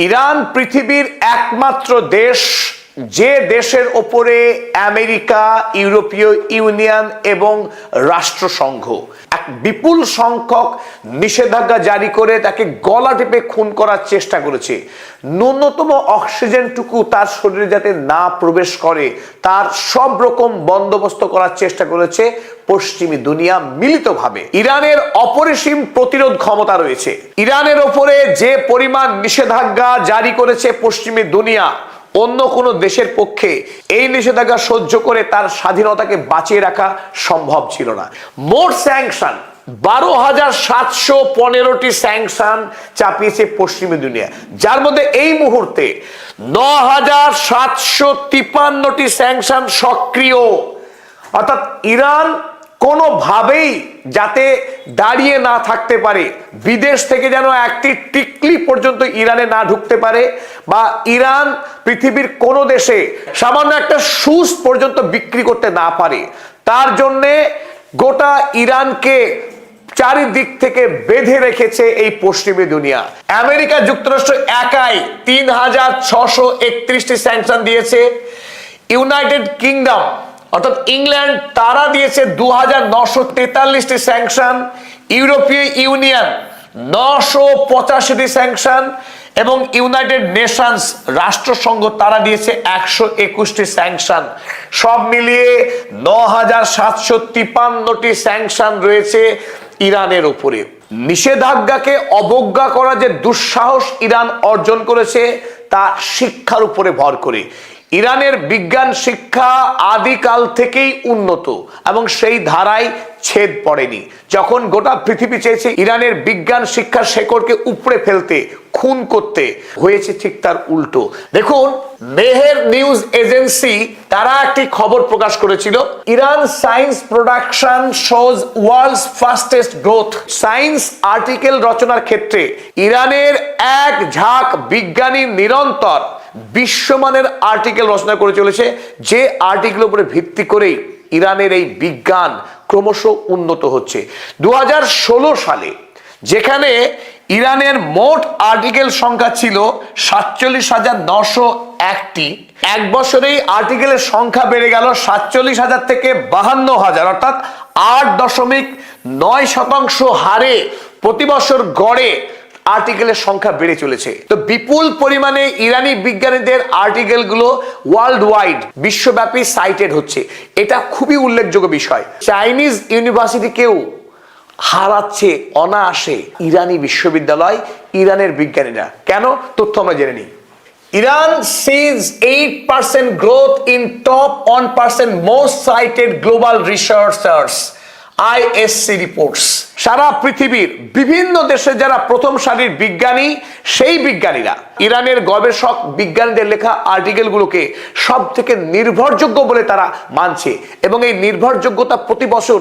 Iran পৃথিবীর একমাত্র দেশ যে দেশের ওপরে আমেরিকা, ইউরোপীয় ইউনিয়ন এবং রাষ্ট্রসংঘ এক বিপুল সংখ্যক নিষেধাজ্ঞা জারি করে তাকে গলা টিপে খুন করার চেষ্টা করেছে। ন্যূনতম অক্সিজেনটুকু তার শরীরে যাতে না প্রবেশ করে তার সব রকম বন্দোবস্ত করার চেষ্টা করেছে পশ্চিমী দুনিয়া মিলিতভাবে। ইরানের অপরিসীম প্রতিরোধ ক্ষমতা রয়েছে। ইরানের ওপরে যে পরিমাণ নিষেধাজ্ঞা জারি করেছে পশ্চিমী দুনিয়া, অন্য কোনো দেশের পক্ষে এই নিষেধাজ্ঞা সহ্য করে তার স্বাধীনতাকে বাঁচিয়ে রাখা সম্ভব ছিল না। মোট স্যাংশন 12,715টি স্যাংশন চাপিয়েছে পশ্চিমী দুনিয়া, যার মধ্যে এই মুহূর্তে 9,753টি স্যাংশন সক্রিয়। অর্থাৎ ইরান কোনোভাবেই যাতে দাঁড়িয়ে না থাকতে পারে, বিদেশ থেকে যেন একটি টিকলি পর্যন্ত ইরানে না ঢুকতে পারে, বা ইরান পৃথিবীর কোনো দেশে সামান্য একটা সুস পর্যন্ত বিক্রি করতে না পারে, তার জন্যে গোটা ইরানকে চারিদিক থেকে বেঁধে রেখেছে এই পশ্চিমী দুনিয়া। আমেরিকা যুক্তরাষ্ট্র একাই 3,631টি স্যাংশন দিয়েছে। ইউনাইটেড কিংডম অর্থাৎ ইংল্যান্ড তারা দিয়েছে 2,943টি স্যাংশন। ইউরোপীয় ইউনিয়ন 985টি স্যাংশন এবং ইউনাইটেড নেশনস রাষ্ট্রসংঘ তারা দিয়েছে 121টি স্যাংশন। সব মিলিয়ে 9,753টি স্যাংশন রয়েছে ইরানের উপরে। নিষেধাজ্ঞাকে অবজ্ঞা করা যে দুঃসাহস ইরান অর্জন করেছে তা শিক্ষার উপরে ভর করে। ইরানের বিজ্ঞান শিক্ষা আদিকাল থেকেই উন্নত এবং সেই ধারায় ছেদ পড়েনি। যখন গোটা পৃথিবী চেয়েছে ইরানের বিজ্ঞান শিক্ষার শেকড়কে উপড়ে ফেলতে, খুন করতে, হয়েছে ঠিক তার উল্টো। দেখুন, মেহের নিউজ এজেন্সি তারা একটি খবর প্রকাশ করেছিল, Iran science production shows world's fastest growth. Science article রচনার ক্ষেত্রে ইরানের এক ঝাঁক বিজ্ঞানী নিরন্তর বিশ্বমানের আর্টিকেল রচনা করে চলেছে, যে আর্টিকেলের উপরে ভিত্তি করেই ইরানের এই বিজ্ঞান ক্রমশ উন্নত হচ্ছে। 2016 সালে যেখানে ইরানের মোট আর্টিকেল সংখ্যা ছিল 47,901টি, এক বছরেই আর্টিকেলের সংখ্যা বেড়ে গেল 47,000 থেকে 52,000, অর্থাৎ 8.9% হারে প্রতি বছর গড়ে আর্টিকেলের সংখ্যা বেড়ে চলেছে। তো বিপুল পরিমাণে ইরানি বিজ্ঞানীদের আর্টিকেল গুলো ওয়ার্ল্ড ওয়াইড বিশ্বব্যাপী সাইটেড হচ্ছে। এটা খুবই উল্লেখযোগ্য বিষয়। চাইনিজ ইউনিভার্সিটিকেও হারাচ্ছে অনায়াসে ইরানি বিশ্ববিদ্যালয়, ইরানের বিজ্ঞানীরা। কেন? তথ্য আমরা জেনে নিই। Iran sees 8% growth in top 1% most cited global researchers, ISC reports। সারা পৃথিবীর বিভিন্ন দেশে যারা প্রথম সারির বিজ্ঞানী, সেই বিজ্ঞানীরা ইরানের গবেষক বিজ্ঞানীদের লেখা আর্টিকেলগুলোকে সব থেকে নির্ভরযোগ্য বলে তারা মানছে, এবং এই নির্ভরযোগ্যতা প্রতি বছর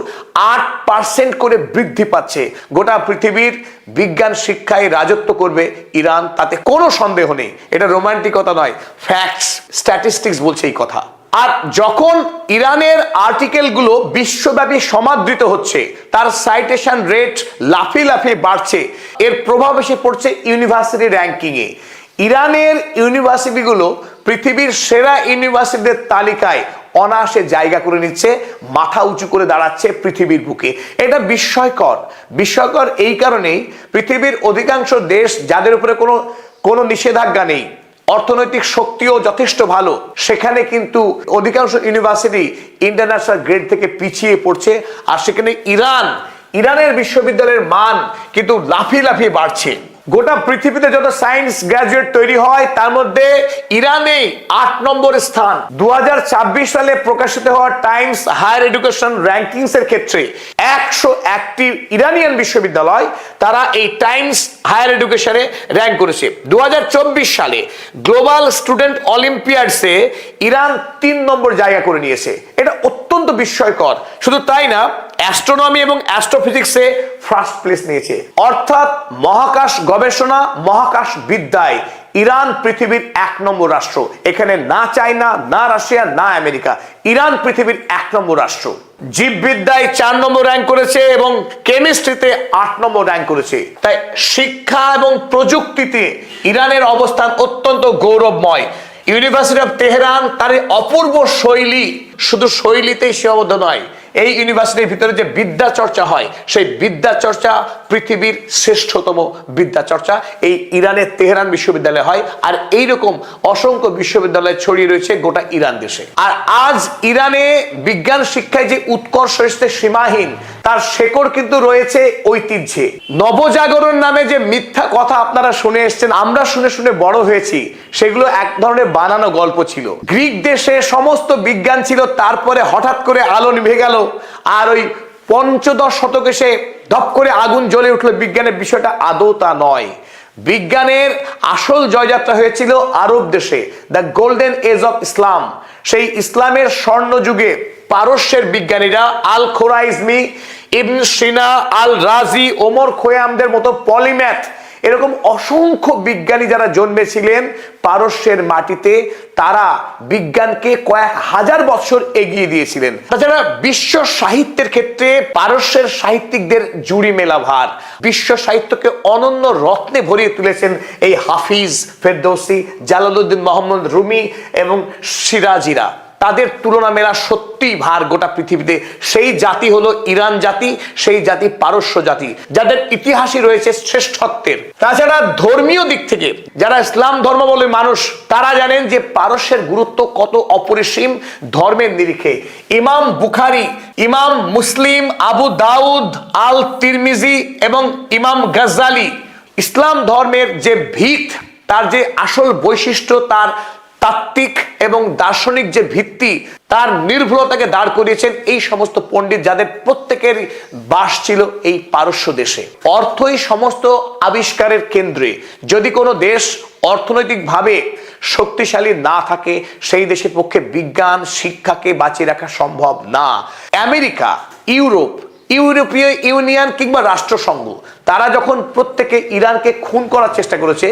8% করে বৃদ্ধি পাচ্ছে। গোটা পৃথিবীর বিজ্ঞান শিক্ষায় রাজত্ব করবে ইরান, তাতে কোনো সন্দেহ নেই। এটা রোমান্টিকতা নয়, ফ্যাক্টস, স্ট্যাটিস্টিক্স বলছে এই কথা। আর যখন ইরানের আর্টিকেলগুলো বিশ্বব্যাপী সমাদৃত হচ্ছে, তার সাইটেশন রেট লাফিয়ে লাফিয়ে বাড়ছে, এর প্রভাব এসে পড়ছে ইউনিভার্সিটি র্যাঙ্কিংয়ে। ইরানের ইউনিভার্সিটিগুলো পৃথিবীর সেরা ইউনিভার্সিটিদের তালিকায় অনায়াসে জায়গা করে নিচ্ছে, মাথা উঁচু করে দাঁড়াচ্ছে পৃথিবীর বুকে। এটা বিস্ময়কর এই কারণেই পৃথিবীর অধিকাংশ দেশ যাদের উপরে কোনো নিষেধাজ্ঞা নেই, অর্থনৈতিক শক্তিও যথেষ্ট ভালো, সেখানে কিন্তু অধিকাংশ ইউনিভার্সিটি ইন্টারন্যাশনাল গ্রেড থেকে পিছিয়ে পড়ছে। আর সেখানে ইরানের বিশ্ববিদ্যালয়ের মান কিন্তু লাফিয়ে লাফিয়ে বাড়ছে। গোটা পৃথিবীতে যত সায়েন্স গ্রাজুয়েট তৈরি হয় তার মধ্যে ইরানে 8 নম্বর স্থান। 2024 সালে প্রকাশিত হওয়া টাইমস হায়ার এডুকেশন র্যাঙ্কিংস এর ক্ষেত্রে 101টি ইরানিয়ান বিশ্ববিদ্যালয় তারা এই টাইমস হায়ার এডুকেশনে র্যাঙ্ক করেছে। 2024 সালে গ্লোবাল স্টুডেন্ট অলিম্পিয়াডসে ইরান 3 নম্বর জায়গা করে নিয়েছে। এটা অত্যন্ত বিস্ময়কর। শুধু তাই না, অ্যাস্ট্রোনমি এবং অ্যাস্ট্রোফিজিক্সে ফার্স্ট প্লেস নিয়েছে। অর্থাৎ মহাকাশ গবেষণা, মহাকাশ বিদ্যায় ইরান পৃথিবীর 1 নম্বর রাষ্ট্র। এখানে না চায়না, না রাশিয়া, না আমেরিকা, ইরান পৃথিবীর 1 নম্বর রাষ্ট্র। জীববিদ্যায় 4 নম্বর র্যাঙ্ক করেছে এবং কেমিস্ট্রিতে 8 নম্বর র্যাঙ্ক করেছে। তাই শিক্ষা এবং প্রযুক্তিতে ইরানের অবস্থান অত্যন্ত গৌরবময়। ইউনিভার্সিটি অফ তেহরান তার অপূর্ব শৈলী, শুধু শৈলীতেই সীমাবদ্ধ নয়, এই ইউনিভার্সিটির ভিতরে যে বিদ্যা চর্চা হয়, সেই বিদ্যা চর্চা পৃথিবীর শ্রেষ্ঠতম বিদ্যা চর্চা এই ইরানের তেহরান বিশ্ববিদ্যালয়ে হয়। আর এইরকম অসংখ্য বিশ্ববিদ্যালয় ছড়িয়ে রয়েছে গোটা ইরান দেশে। আর আজ ইরানে বিজ্ঞান শিক্ষায় যে উৎকর্ষ রয়েছে সীমাহীন, তার শেকড় কিন্তু রয়েছে ঐতিহ্যে। নবজাগরণ নামে যে মিথ্যা কথা আপনারা শুনে এসেছেন, আমরা শুনে শুনে বড় হয়েছি, সেগুলো এক ধরনের বানানো গল্প ছিল। গ্রিক দেশে সমস্ত বিজ্ঞান ছিল, তারপরে হঠাৎ করে আলো নিভে গেল, আর ওই পঞ্চদশ শতকে সে ধপ করে আগুন জ্বলে উঠলো। বিজ্ঞানের বিষয়টা আদৌ তা নয়। বিজ্ঞানের আসল জয়যাত্রা হয়েছিল আরব দেশে, the golden age of Islam. সেই ইসলামের স্বর্ণ যুগে পারস্যের বিজ্ঞানীরা আল খোরাইজমি, ইবন সিনা, আল রাজি, ওমর খৈয়ামদের মতো পলিম্যাথ, এরকম অসংখ্য বিজ্ঞানী যারা জন্মেছিলেন পারস্যের মাটিতে, তারা বিজ্ঞানকে কয়েক হাজার বছর এগিয়ে দিয়েছিলেন। তাছাড়া বিশ্ব সাহিত্যের ক্ষেত্রে পারস্যের সাহিত্যিকদের জুড়ি মেলা ভার। বিশ্ব সাহিত্যকে অনন্য রত্নে ভরিয়ে তুলেছেন এই হাফিজ, ফেরদৌসি, জালালউদ্দিন মোহাম্মদ রুমি এবং সিরাজিরা। তাদের তুলনা মেলা সত্যি ভার গোটা পৃথিবীতে। সেই জাতি হলো ইরান জাতি, সেই জাতি পারস্য জাতি, যাদের ইতিহাসই রয়েছে শ্রেষ্ঠত্বের। তাছাড়া ধর্মীয় দিক থেকে যারা ইসলাম ধর্মাবলম্বী মানুষ, তারা জানেন যে পারস্যের গুরুত্ব কত অপরিসীম ধর্মের নিরিখে। ইমাম বুখারী, ইমাম মুসলিম, আবু দাউদ, আল তিরমিজি এবং ইমাম গাজ্জালি ইসলাম ধর্মের যে ভিত, তার যে আসল বৈশিষ্ট্য, তার তাত্ত্বিক এবং দার্শনিক যে ভিত্তি, তার নির্ভুলতাকে দাঁড় করিয়েছেন এই সমস্ত পণ্ডিত, যাদের প্রত্যেকের বাস ছিল এই পারস্য দেশে। অর্থই সমস্ত আবিষ্কারের কেন্দ্রে। যদি কোনো দেশ অর্থনৈতিকভাবে শক্তিশালী না থাকে, সেই দেশের পক্ষে বিজ্ঞান শিক্ষাকে বাঁচিয়ে রাখা সম্ভব না। আমেরিকা, ইউরোপ, ইউরোপীয় ইউনিয়ন কিংবা রাষ্ট্রসংঘ, তারা যখন প্রত্যেকে ইরানকে খুন করার চেষ্টা করেছে,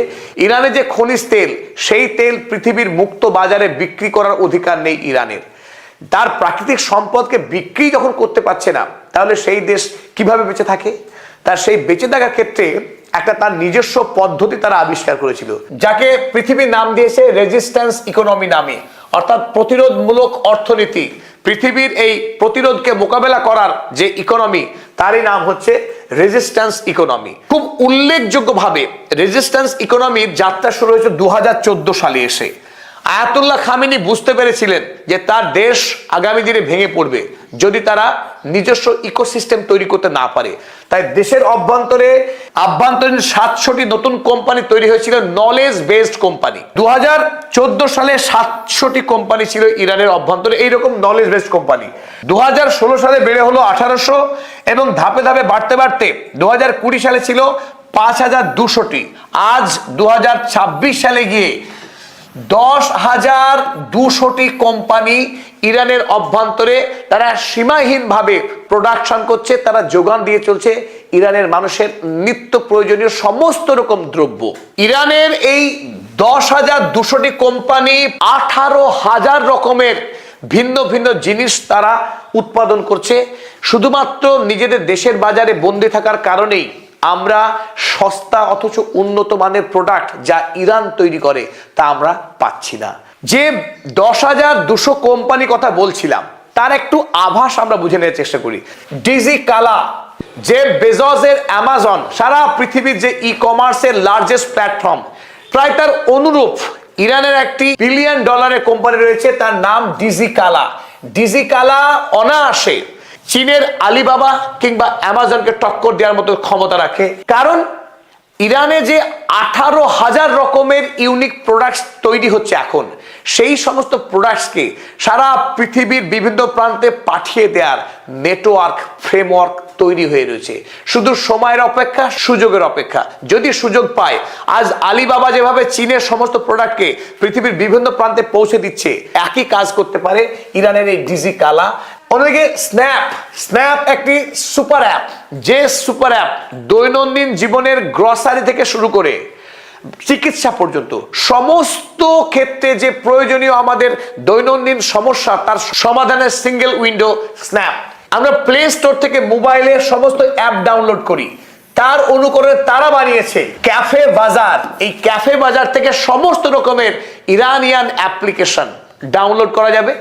ইরানে যে খনিজ তেল, সেই তেল পৃথিবীর মুক্ত বাজারে বিক্রি করার অধিকার নেই ইরানের। তার প্রাকৃতিক সম্পদকে বিক্রি যখন করতে পারছে না, তাহলে সেই দেশ কিভাবে বেঁচে থাকে? তার সেই বেঁচে থাকার ক্ষেত্রে একটা তার নিজস্ব পদ্ধতি তারা আবিষ্কার করেছিল, যাকে পৃথিবীর নাম দিয়েছে রেজিস্ট্যান্স ইকোনমি নামে, অর্থাৎ প্রতিরোধমূলক অর্থনীতি। পৃথিবীর এই প্রতিরোধকে মোকাবেলা করার যে ইকোনমি, তারই নাম হচ্ছে রেজিস্ট্যান্স ইকোনমি। খুব উল্লেখযোগ্যভাবে রেজিস্ট্যান্স ইকোনমির যাত্রা শুরু হয়েছে 2014 সালে এসে। আয়াতুল্লাহ খামেনি বুঝতে পেরেছিলেন যে তার দেশ আগামী দিনে ভেঙে পড়বে যদি তারা নিজস্ব ইকোসিস্টেম তৈরি করতে না পারে। তাই দেশের আভ্যন্তরীণ 700টি নতুন কোম্পানি তৈরি হয়েছিল, নলেজ বেসড কোম্পানি। 2014 সালে 700টি কোম্পানি ছিল ইরানের অভ্যন্তরে এইরকম নলেজ বেসড কোম্পানি। 2016 সালে বেড়ে হলো 1800 এবং ধাপে ধাপে বাড়তে বাড়তে 2020 সালে ছিল 5200টি। আজ 2026 সালে গিয়ে 10,200টি কোম্পানি ইরানের অভ্যন্তরে তারা সীমাহীনভাবে প্রোডাকশন করছে, তারা যোগান দিয়ে চলছে ইরানের মানুষের নিত্য প্রয়োজনীয় সমস্ত রকম দ্রব্য। ইরানের এই 10,200টি কোম্পানি 18,000 রকমের ভিন্ন ভিন্ন জিনিস তারা উৎপাদন করছে। শুধুমাত্র নিজেদের দেশের বাজারে বন্দী থাকার কারণেই আমরা সস্তা অথচ উন্নত মানের প্রোডাক্ট যা ইরান তৈরি করে তা আমরা পাচ্ছি না। যে 10,200 কোম্পানি কথা বলছিলাম, তার একটু আভাস আমরা বুঝে নেওয়ার চেষ্টা করি। ডিজিকালা, জেফ বেজোসের অ্যামাজন, সারা পৃথিবীর যে ই কমার্সের লার্জেস্ট প্ল্যাটফর্ম, প্রায় তার অনুরূপ ইরানের একটি $1 বিলিয়ন কোম্পানি রয়েছে, তার নাম ডিজিকালা। ডিজিকালা অনায়াসে চীনের আলিবাবা কিংবা অ্যামাজনকে টক্কর দেওয়ার মতো ক্ষমতা রাখে, কারণ ইরানে যে 18,000 রকমের ইউনিক প্রোডাক্টস তৈরি হচ্ছে এখন, সেই সমস্ত প্রোডাক্টসকে সারা পৃথিবীর বিভিন্ন প্রান্তে পাঠিয়ে দেওয়ার নেটওয়ার্ক, ফ্রেমওয়ার্ক তৈরি হয়ে রয়েছে। শুধু সময়ের অপেক্ষা, সুযোগের অপেক্ষা। যদি সুযোগ পায়, আজ আলিবাবা যেভাবে চীনের সমস্ত প্রোডাক্টকে পৃথিবীর বিভিন্ন প্রান্তে পৌঁছে দিচ্ছে, একই কাজ করতে পারে ইরানের এই ডিজিকালা। অন্যদিকে স্ন্যাপ একটি সুপার অ্যাপ, যে সুপার অ্যাপ দৈনন্দিন জীবনের গ্রসারি থেকে শুরু করে চিকিৎসা পর্যন্ত সমস্ত ক্ষেত্রে যে প্রয়োজনীয় আমাদের দৈনন্দিন সমস্যা তার সমাধানের সিঙ্গেল উইন্ডো স্ন্যাপ। আমরা প্লে স্টোর থেকে মোবাইলে সমস্ত অ্যাপ ডাউনলোড করি, তার অনুকরণে তারা বানিয়েছে ক্যাফে বাজার। এই ক্যাফে বাজার থেকে সমস্ত রকমের ইরানিয়ান অ্যাপ্লিকেশন ডাউনলোড করা যাবে।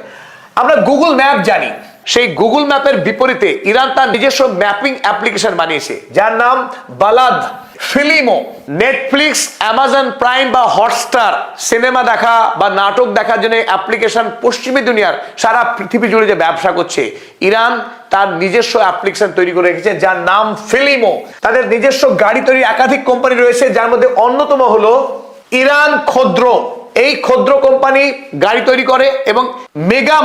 আমরা গুগল ম্যাপ জানি, সেই গুগল ম্যাপের বিপরীতে ইরান তার নিজস্ব ম্যাপিং অ্যাপ্লিকেশন বানিয়েছে যার নাম বালাদ। ফিলিমো, নেটফ্লিক্স, অ্যামাজন প্রাইম বা হটস্টার সিনেমা দেখা বা নাটক দেখার জন্য অ্যাপ্লিকেশন পশ্চিমী দুনিয়ার সারা পৃথিবী জুড়ে যে ব্যবসা করছে, ইরান তার নিজস্ব অ্যাপ্লিকেশন তৈরি করে রেখেছে যার নাম ফিলিমো। তাদের নিজস্ব গাড়ি তৈরির একাধিক কোম্পানি রয়েছে, যার মধ্যে অন্যতম হলো ইরান ক্ষুদ্র। এই ক্ষুদ্র কোম্পানি গাড়ি তৈরি করে এবং মেগা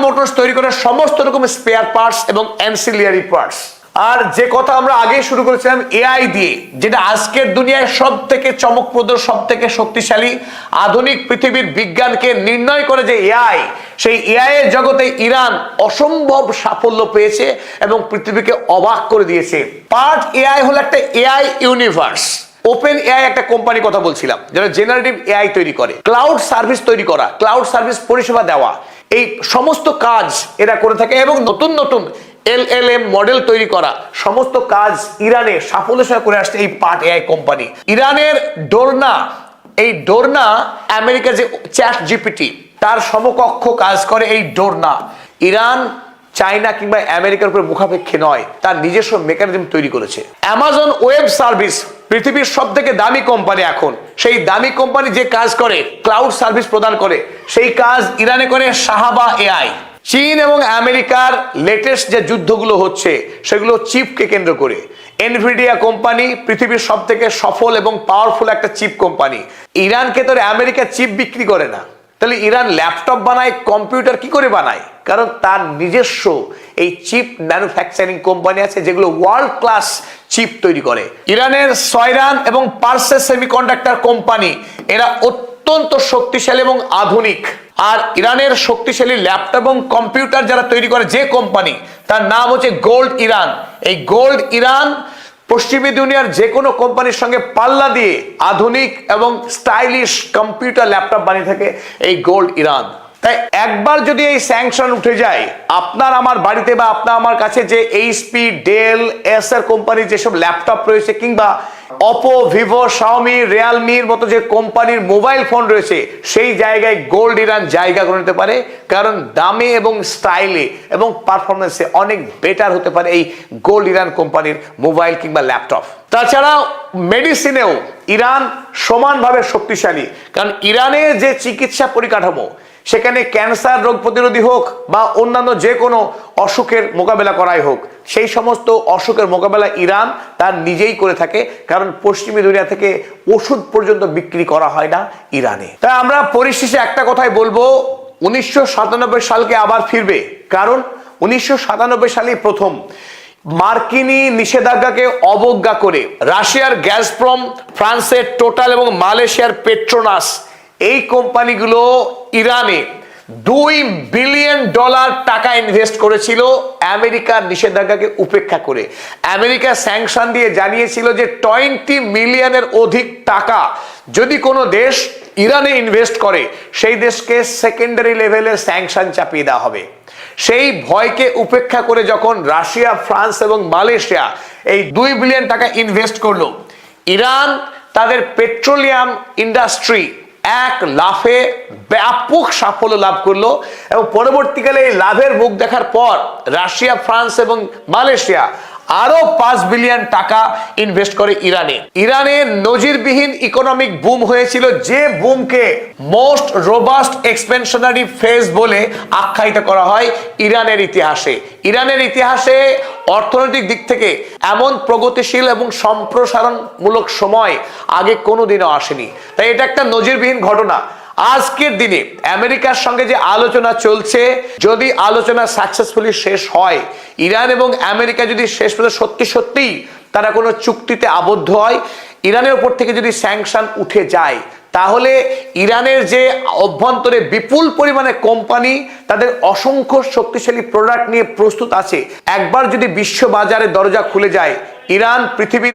মোটরস তৈরি করে সমস্ত রকম স্পেয়ার পার্টস এবং অ্যানসিলিয়ারি পার্টস। আর যে কথা আমরা আগে শুরু করেছিলাম এআই দিয়ে, যেটা আজকের দুনিয়ায় সব থেকে চমকপ্রদ, সব থেকে শক্তিশালী আধুনিক পৃথিবীর বিজ্ঞানকে নির্ণয় করে যে এআই, সেই এআই এর জগতে ইরান অসম্ভব সাফল্য পেয়েছে এবং পৃথিবীকে অবাক করে দিয়েছে। পার্ট এআই হলো একটা এআই ইউনিভার্স। ওপেন এআই একটা কোম্পানি কথা বলছিলাম, যারা জেনারেটিভ এআই তৈরি করে, ক্লাউড সার্ভিস তৈরি করা, ক্লাউড সার্ভিস পরিষেবা দেওয়া, এই সমস্ত কাজ এরা করে থাকে এবং নতুন নতুন এলএলএম মডেল তৈরি করা সমস্ত কাজ ইরানে সাফল্যের সাথে করে আসছে এই পার্ট এআই কোম্পানি। ইরানের ডোরনা, এই ডোরনা আমেরিকার যে চ্যাট জিপিটি তার সমকক্ষ কাজ করে এই ডোরনা। ইরান চায়না কিংবা আমেরিকার উপর মুখাপেক্ষী নয়, তার নিজস্ব মেকানিজম তৈরি করেছে। অ্যামাজন ওয়েব সার্ভিস পৃথিবীর সব থেকে দামি কোম্পানি এখন, সেই দামি কোম্পানি যে কাজ করে ক্লাউড সার্ভিস প্রদান করে, সেই কাজ ইরানে করে শাহাবা এআই। চীন এবং আমেরিকার লেটেস্ট যে যুদ্ধগুলো হচ্ছে সেগুলো চিপকে কেন্দ্র করে। এনভিডিয়া কোম্পানি পৃথিবীর সব থেকে সফল এবং পাওয়ারফুল একটা চিপ কোম্পানি। ইরানকে তো আমেরিকা চিপ বিক্রি করে না, তাহলে ইরান ল্যাপটপ বানায়, কম্পিউটার কি করে বানায়? কারণ তার নিজস্ব এই চিপ ম্যানুফ্যাকচারিং কোম্পানি আছে যেগুলো ওয়ার্ল্ড ক্লাস চিপ তৈরি করে। ইরানের সয়রান এবং পার্সেস সেমিকন্ডাক্টর কোম্পানি, এরা অত্যন্ত শক্তিশালী এবং আধুনিক। আর ইরানের শক্তিশালী ল্যাপটপ এবং কম্পিউটার যারা তৈরি করে যে কোম্পানি, তার নাম হচ্ছে গোল্ড ইরান। এই গোল্ড ইরান পশ্চিমী দুনিয়ার যে কোনো কোম্পানির সঙ্গে পাল্লা দিয়ে আধুনিক এবং স্টাইলিশ কম্পিউটার ল্যাপটপ বানিয়ে থাকে এই গোল্ড ইরান। তাই একবার যদি এই স্যাংশন উঠে যায়, আপনার আমার বাড়িতে বা আপনার আমার কাছে যে এইচপি, ডেল, এসার কোম্পানির যেসব ল্যাপটপ রয়েছে কিংবা অপো, ভিভো, শাওমি, রিয়েলমির মতো যে কোম্পানির মোবাইল ফোন রয়েছে, সেই জায়গায় গোল্ড ইরান জায়গা করে নিতে পারে, কারণ দামে এবং স্টাইলে এবং পারফরমেন্সে অনেক বেটার হতে পারে এই গোল্ড ইরান কোম্পানির মোবাইল কিংবা ল্যাপটপ। তাছাড়া মেডিসিনেও ইরান সমানভাবে শক্তিশালী, কারণ ইরানের যে চিকিৎসা পরিকাঠামো, সেখানে ক্যান্সার রোগ প্রতিরোধী হোক বা অন্যান্য যে কোনো অসুখের মোকাবেলা করাই হোক, সেই সমস্ত অসুখের মোকাবেলা ইরান তার নিজেই করে থাকে, কারণ পশ্চিমী দুনিয়া থেকে ওষুধ পর্যন্ত বিক্রি করা হয় না ইরানে। তাই আমরা পরিশেষে একটা কথাই বলবো, 1997 সালকে আবার ফিরবে, কারণ 1997 সালেই প্রথম মার্কিনী নিষেধাজ্ঞাকে অবজ্ঞা করে রাশিয়ার গ্যাজপ্রম, ফ্রান্সের টোটাল এবং মালয়েশিয়ার পেট্রোনাস, এই কোম্পানিগুলো ইরানে $2 বিলিয়ন টাকা ইনভেস্ট করেছিল আমেরিকার নিষেধাজ্ঞাকে উপেক্ষা করে। আমেরিকা স্যাংশন দিয়ে জানিয়েছিল যে 20 মিলিয়নের অধিক টাকা যদি কোনো দেশ ইরানে ইনভেস্ট করে, সেই দেশকে সেকেন্ডারি লেভেলের স্যাংশন চাপিয়ে দেওয়া হবে। সেই ভয়কে উপেক্ষা করে যখন রাশিয়া, ফ্রান্স এবং মালয়েশিয়া এই $2 বিলিয়ন টাকা ইনভেস্ট করলো, ইরান তাদের পেট্রোলিয়াম ইন্ডাস্ট্রি এক লাফে ব্যাপক সাফল্য লাভ করলো এবং পরবর্তীকালে এই লাভের মুখ দেখার পর রাশিয়া, ফ্রান্স এবং মালয়েশিয়া আরো $5 বিলিয়ন টাকা ইনভেস্ট করে ইরানে। ইরানের নজিরবিহীন ইকোনমিক বুম হয়েছিল, যে বুমকে মোস্ট রোবাস্ট এক্সপেনশনারি ফেজ বলে আখ্যায়িত করা হয় ইরানের ইতিহাসে। ইরানের ইতিহাসে অর্থনৈতিক দিক থেকে এমন প্রগতিশীল এবং সম্প্রসারণমূলক সময় আগে কোনোদিনও আসেনি। তাই এটা একটা নজিরবিহীন ঘটনা। আজকের দিনে আমেরিকার সঙ্গে যে আলোচনা চলছে, যদি আলোচনা সাকসেসফুলি শেষ হয়, ইরান এবং আমেরিকা যদি শেষ পর্যন্ত সত্যি সত্যি তারা কোনো চুক্তিতে আবদ্ধ হয়, ইরানের উপর থেকে যদি স্যাংশন উঠে যায়, তাহলে ইরানের যে অভ্যন্তরে বিপুল পরিমাণে কোম্পানি তাদের অসংখ্য শক্তিশালী প্রোডাক্ট নিয়ে প্রস্তুত আছে, একবার যদি বিশ্ব বাজারে দরজা খুলে যায়, ইরান পৃথিবীর